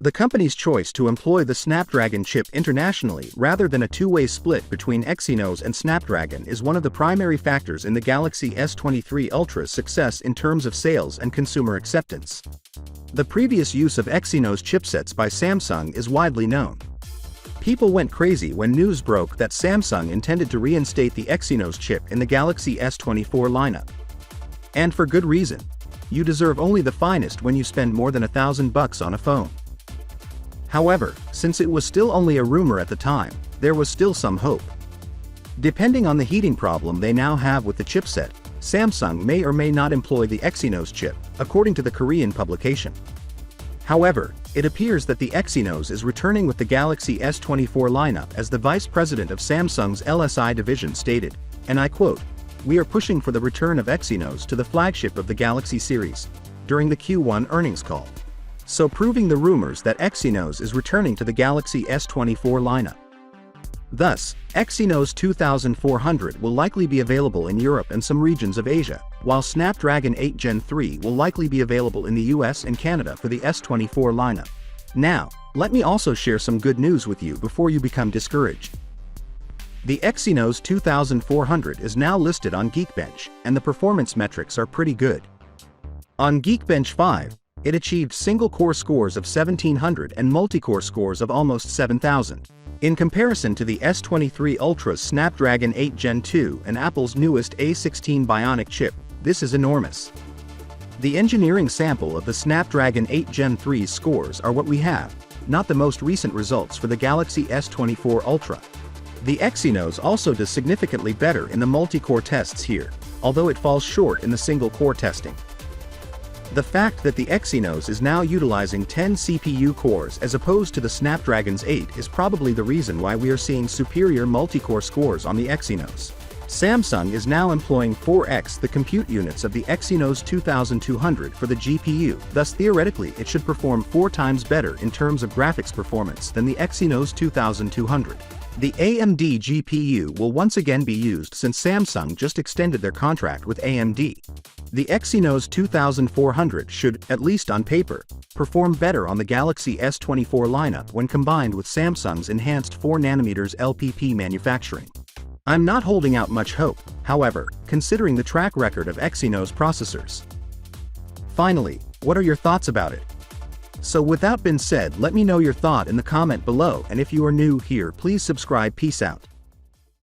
The company's choice to employ the Snapdragon chip internationally rather than a two-way split between Exynos and Snapdragon is one of the primary factors in the Galaxy S23 Ultra's success in terms of sales and consumer acceptance. The previous use of Exynos chipsets by Samsung is widely known. People went crazy when news broke that Samsung intended to reinstate the Exynos chip in the Galaxy S24 lineup. And for good reason. You deserve only the finest when you spend more than $1,000 on a phone. However, since it was still only a rumor at the time, there was still some hope. Depending on the heating problem they now have with the chipset, Samsung may or may not employ the Exynos chip, according to the Korean publication. However, it appears that the Exynos is returning with the Galaxy S24 lineup, as the vice president of Samsung's LSI division stated, and I quote, "We are pushing for the return of Exynos to the flagship of the Galaxy series," during the Q1 earnings call. So proving the rumors that Exynos is returning to the Galaxy S24 lineup. Thus, Exynos 2400 will likely be available in Europe and some regions of Asia, while Snapdragon 8 Gen 3 will likely be available in the US and Canada for the S24 lineup. Now, let me also share some good news with you before you become discouraged. The Exynos 2400 is now listed on Geekbench, and the performance metrics are pretty good. On Geekbench 5, it achieved single-core scores of 1700 and multi-core scores of almost 7000. In comparison to the S23 Ultra's Snapdragon 8 Gen 2 and Apple's newest A16 Bionic chip, this is enormous. The engineering sample of the Snapdragon 8 Gen 3's scores are what we have, not the most recent results for the Galaxy S24 Ultra. The Exynos also does significantly better in the multi-core tests here, although it falls short in the single-core testing. The fact that the Exynos is now utilizing 10 CPU cores as opposed to the Snapdragon's 8 is probably the reason why we are seeing superior multi-core scores on the Exynos. Samsung is now employing 4x the compute units of the Exynos 2200 for the GPU, thus theoretically it should perform 4 times better in terms of graphics performance than the Exynos 2200. The AMD GPU will once again be used since Samsung just extended their contract with AMD. The Exynos 2400 should, at least on paper, perform better on the Galaxy S24 lineup when combined with Samsung's enhanced 4nm LPP manufacturing. I'm not holding out much hope, however, considering the track record of Exynos processors. Finally, what are your thoughts about it? So with that being said, let me know your thought in the comment below, and if you are new here, please subscribe. Peace out.